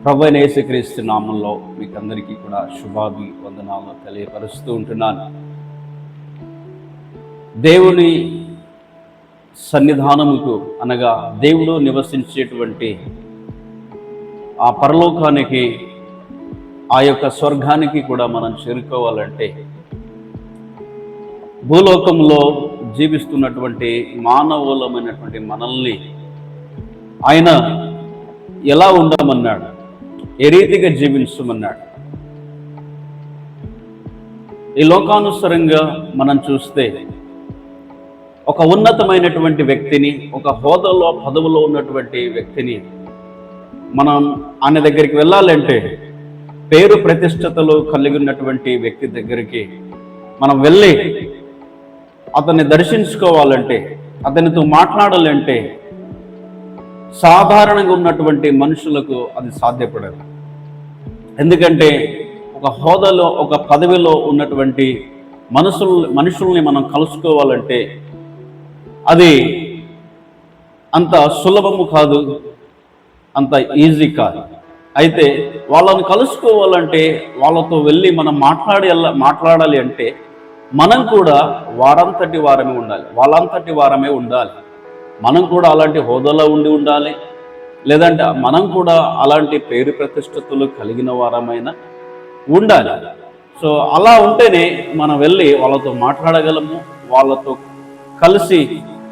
ప్రభువైన యేసుక్రీస్తు నామంలో మీకు అందరికీ కూడా శుభాభివందనాలు తెలియపరుస్తూ ఉంటున్నాను. దేవుని సన్నిధానముకు అనగా దేవుడు నివసించేటువంటి ఆ పరలోకానికి, ఆ యొక్క స్వర్గానికి కూడా మనం చేరుకోవాలంటే భూలోకంలో జీవిస్తున్నటువంటి మానవులమైనటువంటి మనల్ని ఆయన ఎలా ఉండమన్నాడు, ఏ రీతిగా జీవించమన్నాడు. ఈ లోకానుసారంగా మనం చూస్తే ఒక ఉన్నతమైనటువంటి వ్యక్తిని, ఒక హోదాలో పదవిలో ఉన్నటువంటి వ్యక్తిని మనం ఆయన దగ్గరికి వెళ్ళాలంటే, పేరు ప్రతిష్టతలు కలిగి ఉన్నటువంటి వ్యక్తి దగ్గరికి మనం వెళ్ళి అతన్ని దర్శించుకోవాలంటే, అతనితో మాట్లాడాలంటే సాధారణంగా ఉన్నటువంటి మనుషులకు అది సాధ్యపడదు. ఎందుకంటే ఒక హోదాలో, ఒక పదవిలో ఉన్నటువంటి మనుషుల్ని మనం కలుసుకోవాలంటే అది అంత సులభము కాదు, అంత ఈజీ కాదు. అయితే వాళ్ళని కలుసుకోవాలంటే, వాళ్ళతో వెళ్ళి మనం మాట్లాడాలి అంటే మనం కూడా వారంతటి వారమే ఉండాలి, వాళ్ళంతటి వారమే ఉండాలి. మనం కూడా అలాంటి హోదాలో ఉండాలి, లేదంటే మనం కూడా అలాంటి పేరు ప్రతిష్టతలు కలిగిన వారమైనా ఉండాలి. సో అలా ఉంటేనే మనం వెళ్ళి వాళ్ళతో మాట్లాడగలము, వాళ్ళతో కలిసి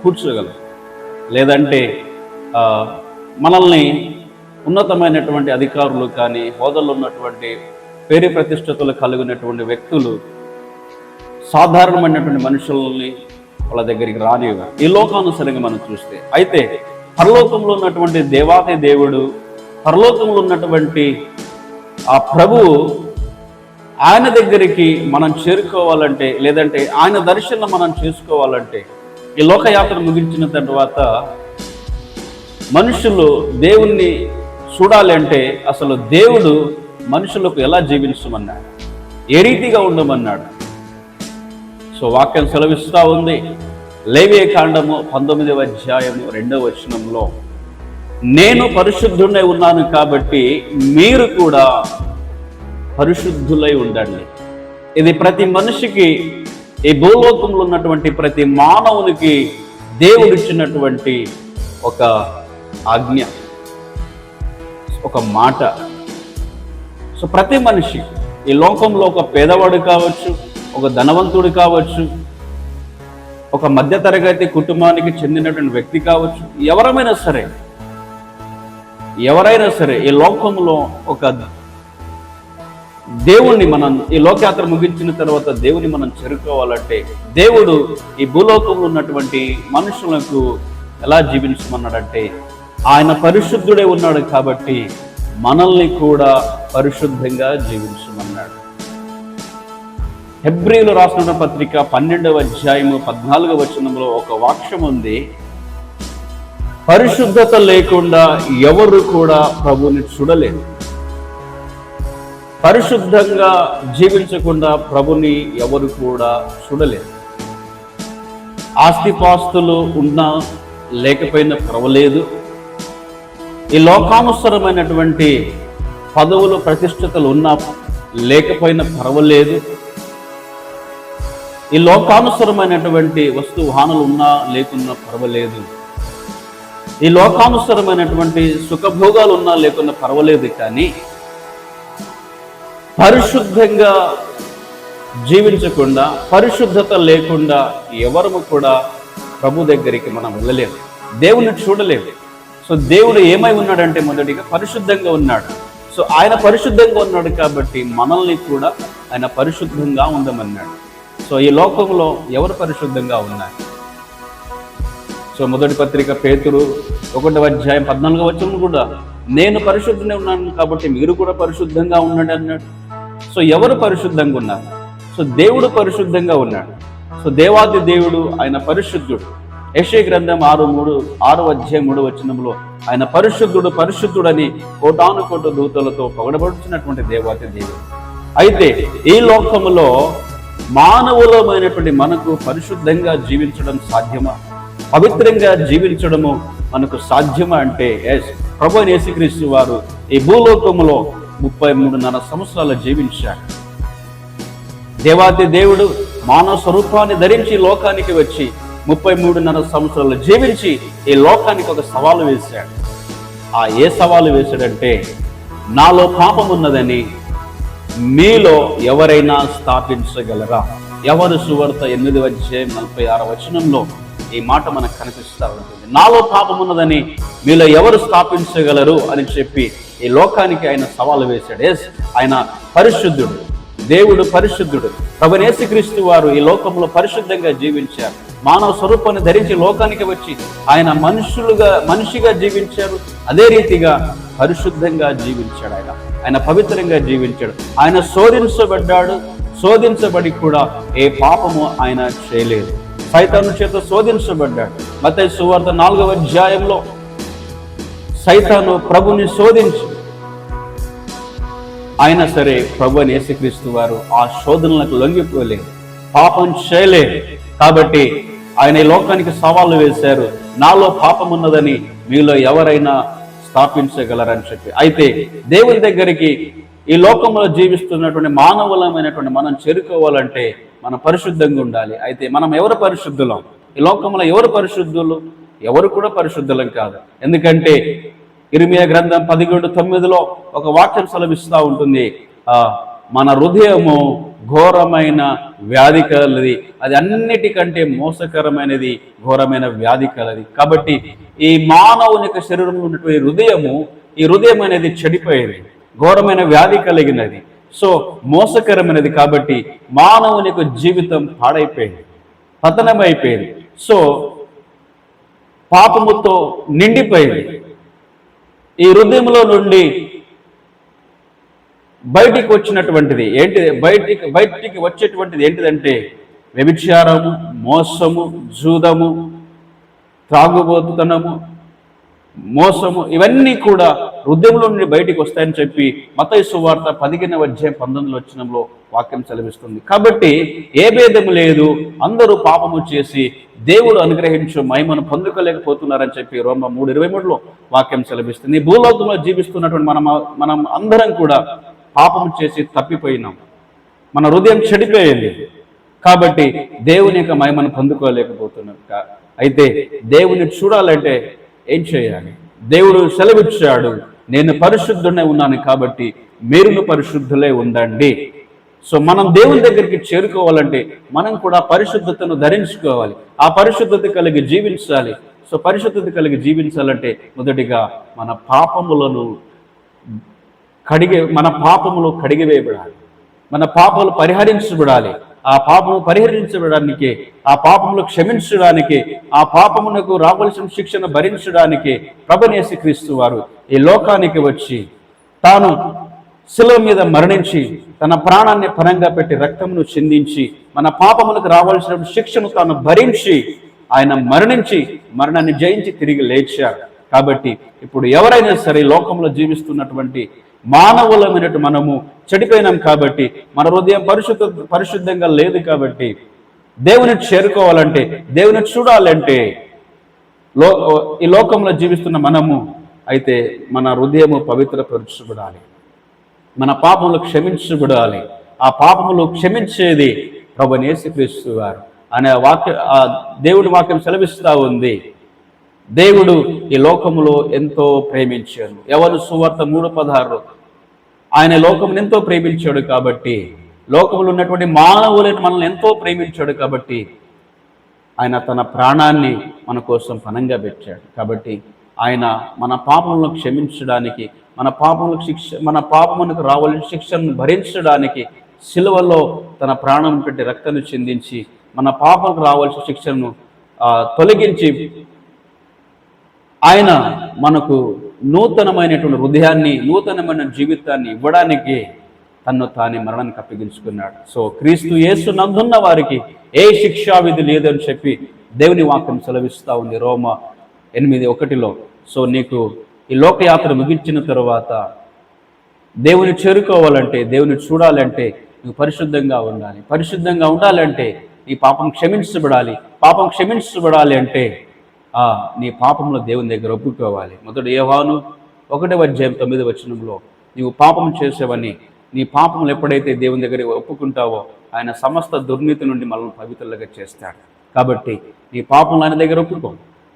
కూర్చోగలము. లేదంటే మనల్ని ఉన్నతమైనటువంటి అధికారులు కానీ, హోదాలో ఉన్నటువంటి పేరు ప్రతిష్టతలు కలిగినటువంటి వ్యక్తులు సాధారణమైనటువంటి మనుషుల్ని వాళ్ళ దగ్గరికి రానివ్వరు, ఈ లోకానుసారంగా మనం చూస్తే. అయితే పరలోకంలో ఉన్నటువంటి దేవాది దేవుడు, పరలోకంలో ఉన్నటువంటి ఆ ప్రభువు, ఆయన దగ్గరికి మనం చేరుకోవాలంటే, లేదంటే ఆయన దర్శనం మనం చేసుకోవాలంటే, ఈ లోకయాత్ర ముగించిన తర్వాత మనుషులు దేవుణ్ణి చూడాలి అంటే అసలు దేవుడు మనుషులకు ఎలా జీవించమన్నాడు, ఏ రీతిగా ఉండమన్నాడు. సో వాక్యం సెలవిస్తూ ఉంది. లేవియ కాండము 19వ అధ్యాయము 2వ వచనంలో, నేను పరిశుద్ధుడై ఉన్నాను కాబట్టి మీరు కూడా పరిశుద్ధులై ఉండండి. ఇది ప్రతి మనిషికి, ఈ భూలోకంలో ఉన్నటువంటి ప్రతి మానవునికి దేవుడిచ్చినటువంటి ఒక ఆజ్ఞ, ఒక మాట. సో ప్రతి మనిషి ఈ లోకంలో, ఒక పేదవాడు కావచ్చు, ఒక ధనవంతుడు కావచ్చు, ఒక మధ్యతరగతి కుటుంబానికి చెందినటువంటి వ్యక్తి కావచ్చు, ఎవరైనా సరే ఈ లోకంలో ఒక దేవుణ్ణి మనం, ఈ లోకయాత్ర ముగించిన తర్వాత దేవుని మనం చేరుకోవాలంటే దేవుడు ఈ భూలోకంలో ఉన్నటువంటి మనుషులకు ఎలా జీవించమన్నాడంటే, ఆయన పరిశుద్ధుడే ఉన్నాడు కాబట్టి మనల్ని కూడా పరిశుద్ధంగా జీవించమన్నాడు. హెబ్రీయులు రాసిన పత్రిక 12వ అధ్యాయము 14వ వచనంలో ఒక వాక్యం ఉంది. పరిశుద్ధత లేకుండా ఎవరు కూడా ప్రభువుని చూడలేరు. పరిశుద్ధంగా జీవించకుండా ప్రభుని ఎవరు కూడా చూడలేరు. ఆస్తిపాస్తులు ఉన్నా లేకపోయినా పర్వాలేదు, ఈ లోకానుసరమైనటువంటి పదవులు ప్రతిష్టతలు ఉన్నా లేకపోయినా పర్వాలేదు, ఈ లోకానుసరమైనటువంటి వస్తువాహనాలు ఉన్నా లేకున్నా పర్వాలేదు, ఈ లోకానుసరమైనటువంటి సుఖభోగాలు ఉన్నా లేకున్నా పర్వాలేదు, కానీ పరిశుద్ధంగా జీవించకుండా, పరిశుద్ధత లేకుండా ఎవరము కూడా ప్రభు దగ్గరికి మనం వెళ్ళలేము, దేవుని చూడలేము. సో దేవుడు ఏమై ఉన్నాడంటే, మొదటిగా పరిశుద్ధంగా ఉన్నాడు. సో ఆయన పరిశుద్ధంగా ఉన్నాడు కాబట్టి మనల్ని కూడా ఆయన పరిశుద్ధంగా ఉండమన్నాడు. సో ఈ లోకంలో ఎవరు పరిశుద్ధంగా ఉన్నారు? సో మొదటి పత్రిక పేతురు 1వ అధ్యాయం 14వ వచనం కూడా, నేను పరిశుద్ధంగా ఉన్నాను కాబట్టి మీరు కూడా పరిశుద్ధంగా ఉండండి అన్నాడు. సో ఎవరు పరిశుద్ధంగా ఉన్నారు? సో దేవుడు పరిశుద్ధంగా ఉన్నాడు. సో దేవాది దేవుడు ఆయన పరిశుద్ధుడు. యెషయా గ్రంథం 6వ అధ్యాయం 3వ వచనంలో ఆయన పరిశుద్ధుడని కోటాను కోట దూతలతో పొగడబడుతున్నటువంటి దేవాది దేవుడు. అయితే ఈ లోకములో మానవులమైనటువంటి మనకు పరిశుద్ధంగా జీవించడం సాధ్యమా? పవిత్రంగా జీవించడము మనకు సాధ్యమా అంటే ఎస్, ప్రభువైన యేసుక్రీస్తు వారు ఈ భూలోకములో 33.5 సంవత్సరాలు జీవించాడు. దేవాది దేవుడు మానవ స్వరూపాన్ని ధరించి లోకానికి వచ్చి 33.5 సంవత్సరాలు జీవించి ఈ లోకానికి ఒక సవాలు వేశాడు. ఏ సవాలు వేశాడంటే, నాలో పాపం ఉన్నదని మీలో ఎవరైనా స్థాపించగలరా? యోహాను సువార్త 8:46 ఈ మాట మనకు కనిపిస్తూ ఉంటుంది. నాలో పాపం ఉన్నదని మీలో ఎవరు స్థాపించగలరు అని చెప్పి ఈ లోకానికి ఆయన సవాలు వేశాడు. ఎస్, ఆయన పరిశుద్ధుడు, దేవుడు పరిశుద్ధుడు. ప్రభువైన యేసుక్రీస్తు వారు ఈ లోకంలో పరిశుద్ధంగా జీవించారు. మానవ స్వరూపాన్ని ధరించి లోకానికి వచ్చి ఆయన మనిషిగా జీవించారు. అదే రీతిగా పరిశుద్ధంగా జీవించాడు. ఆయన పవిత్రంగా జీవించాడు. ఆయన శోధించబడి కూడా ఏ పాపము ఆయన చేయలేదు. సైతాను చేత శోధించబడ్డాడు. మత్తయి సువార్త 4వ అధ్యాయంలో సైతాను ప్రభుని శోధించి అయినా సరే ప్రభువైన యేసుక్రీస్తు వారు ఆ శోధనలకు లొంగిపోలేదు, పాపం చేయలేదు. కాబట్టి ఆయన ఈ లోకానికి సవాళ్ళు వేశారు, నాలో పాపం ఉన్నదని మీలో ఎవరైనా స్థాపించగలరని చెప్పి. అయితే దేవుని దగ్గరికి ఈ లోకంలో జీవిస్తున్నటువంటి మానవులమైనటువంటి మనం చేరుకోవాలంటే మనం పరిశుద్ధంగా ఉండాలి. అయితే మనం ఎవరు పరిశుద్ధులం? ఈ లోకంలో ఎవరు పరిశుద్ధులు? ఎవరు కూడా పరిశుద్ధులం కాదు. ఎందుకంటే ఇర్మియా గ్రంథం 11:9 ఒక వాక్యం సెలవిస్తూ ఉంటుంది, మన హృదయము ఘోరమైన వ్యాధి కలది, అది అన్నిటికంటే మోసకరమైనది, ఘోరమైన వ్యాధి కలది. కాబట్టి ఈ మానవుని యొక్క శరీరంలో ఉన్నటువంటి ఈ హృదయం అనేది చెడిపోయేది, ఘోరమైన వ్యాధి కలిగినది, సో మోసకరమైనది. కాబట్టి మానవుని యొక్క జీవితం పాడైపోయింది, పతనమైపోయింది, సో పాపముతో నిండిపోయింది. ఈ హృదయంలో నుండి బయటికి వచ్చినటువంటిది ఏంటిది? బయటికి వచ్చేటువంటిది ఏంటిదంటే వ్యభిచారము, మోసము, జూదము, త్రాగుబోతుతనము, మోసము, ఇవన్నీ కూడా హృదయంలో నుండి బయటికి వస్తాయని చెప్పి మత్తయి సువార్త 15:19 వాక్యం సెలవిస్తుంది. కాబట్టి ఏ భేదము లేదు, అందరూ పాపము చేసి దేవుడు అనుగ్రహించు మహిమను పొందుకోలేకపోతున్నారని చెప్పి రోమ 3:23 వాక్యం సెలవిస్తుంది. ఈ భూలోకంలో జీవిస్తున్నటువంటి మనం అందరం కూడా పాపం చేసి తప్పిపోయినాం, మన హృదయం చెడిపోయింది. కాబట్టి దేవుని యొక్క మహిమను పొందుకోలేకపోతున్నాం. అయితే దేవుని చూడాలంటే ఏం చేయాలి? దేవుడు సెలవిచ్చాడు, నేను పరిశుద్ధుడై ఉన్నాను కాబట్టి మీరును పరిశుద్ధులే ఉండండి. సో మనం దేవుని దగ్గరికి చేరుకోవాలంటే మనం కూడా పరిశుద్ధతను ధరించుకోవాలి, ఆ పరిశుద్ధత కలిగి జీవించాలి. సో పరిశుద్ధత కలిగి జీవించాలంటే మొదటిగా మన పాపములు కడిగివేయబడాలి, మన పాపములు పరిహరించబడాలి. ఆ పాపము పరిహరించబడడానికి, ఆ పాపములు క్షమించడానికి, ఆ పాపమునకు రావలసిన శిక్షను భరించడానికి ప్రభువైన యేసుక్రీస్తు వారు ఈ లోకానికి వచ్చి తాను శిలువ మీద మరణించి తన ప్రాణాన్ని పణంగా పెట్టి రక్తమును చిందించి మన పాపములకు రావాల్సిన శిక్షను తాను భరించి ఆయన మరణించి మరణాన్ని జయించి తిరిగి లేచారు. కాబట్టి ఇప్పుడు ఎవరైనా సరే లోకంలో జీవిస్తున్నటువంటి మానవులమైనట్టు మనము చెడిపోయినాం. కాబట్టి మన హృదయం పరిశుద్ధంగా లేదు. కాబట్టి దేవుని చేరుకోవాలంటే, దేవుని చూడాలంటే ఈ లోకంలో జీవిస్తున్న మనము అయితే మన హృదయము పవిత్రపరచబడాలి, మన పాపములు క్షమించబడాలి. ఆ పాపములు క్షమించేది ప్రభువైన యేసుక్రీస్తు వారు అనే దేవుడి వాక్యం సెలవిస్తూ ఉంది. దేవుడు ఈ లోకములో ఎంతో ప్రేమించాడు. యోహాను సువార్త 3:16 ఆయన లోకమును ఎంతో ప్రేమించాడు. కాబట్టి లోకములో ఉన్నటువంటి మానవులను మనల్ని ఎంతో ప్రేమించాడు. కాబట్టి ఆయన తన ప్రాణాన్ని మన కోసం పణంగా పెట్టాడు. కాబట్టి ఆయన మన పాపములను క్షమించడానికి, మన పాపమునకు రావాల్సిన శిక్షను భరించడానికి శిలువలో తన ప్రాణం పెట్టి రక్తాన్ని చిందించి మన పాపములకు రావాల్సిన శిక్షను తొలగించి ఆయన మనకు నూతనమైనటువంటి హృదయాన్ని, నూతనమైన జీవితాన్ని ఇవ్వడానికి తన్ను తానే మరణానికి అప్పగించుకున్నాడు. సో క్రీస్తు యేసు నందున్న వారికి ఏ శిక్షావిధి లేదని చెప్పి దేవుని వాక్యం సెలవిస్తూ ఉంది రోమ 8:1. సో నీకు ఈ లోకయాత్ర ముగించిన తరువాత దేవుని చేరుకోవాలంటే, దేవుని చూడాలంటే నువ్వు పరిశుద్ధంగా ఉండాలి. పరిశుద్ధంగా ఉండాలంటే నీ పాపం క్షమించబడాలి. పాపం క్షమించబడాలి అంటే నీ పాపంలో దేవుని దగ్గర ఒప్పుకోవాలి. మొదటి యోహాను 1:9 నీవు పాపం చేసేవని, నీ పాపములు ఎప్పుడైతే దేవుని దగ్గర ఒప్పుకుంటావో ఆయన సమస్త దుర్నీతి నుండి మనల్ని పవిత్రులుగా చేస్తాడు. కాబట్టి నీ పాపములు ఆయన దగ్గర ఒప్పుకో,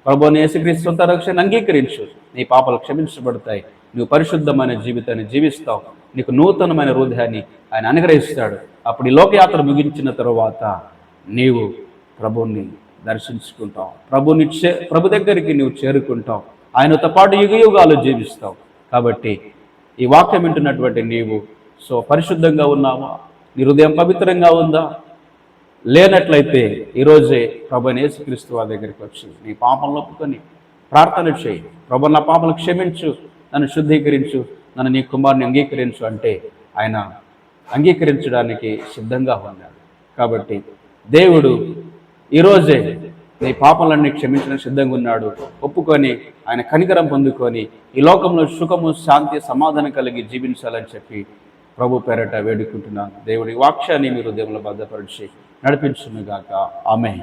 ప్రభువుని యేసుక్రీస్తు సొంత రక్షణ అంగీకరించు, నీ పాపాలు క్షమించబడతాయి, నువ్వు పరిశుద్ధమైన జీవితాన్ని జీవిస్తావు, నీకు నూతనమైన హృదయాన్ని ఆయన అనుగ్రహిస్తాడు. అప్పుడు ఈ లోకయాత్ర ముగించిన తరువాత నీవు ప్రభువుని దర్శించుకుంటావు, ప్రభు దగ్గరికి నువ్వు చేరుకుంటావు, ఆయనతో పాటు యుగయుగాలు జీవిస్తావు. కాబట్టి ఈ వాక్యం వింటున్నటువంటి నీవు పరిశుద్ధంగా ఉన్నావా? నీ హృదయం పవిత్రంగా ఉందా? లేనట్లయితే ఈరోజే ప్రభువైన యేసుక్రీస్తు వారి దగ్గరికి వచ్చి నీ పాపంలో ఒప్పుకొని ప్రార్థన చేయి. ప్రభు, నా పాపలు క్షమించు, నన్ను శుద్ధీకరించు, నన్ను నీ కుమారుని అంగీకరించు అంటే ఆయన అంగీకరించడానికి సిద్ధంగా ఉన్నాడు. కాబట్టి దేవుడు ఈరోజే నీ పాపలన్నీ క్షమించడానికి సిద్ధంగా ఉన్నాడు. ఒప్పుకొని ఆయన కనికరం పొందుకొని ఈ లోకంలో సుఖము, శాంతి, సమాధానం కలిగి జీవించాలని చెప్పి ప్రభు పేరట వేడుకుంటున్నాను. దేవుడి వాక్యాన్ని మీరు దేవుని భద్రపరిచి నడిపించునుగాక. ఆమేన్.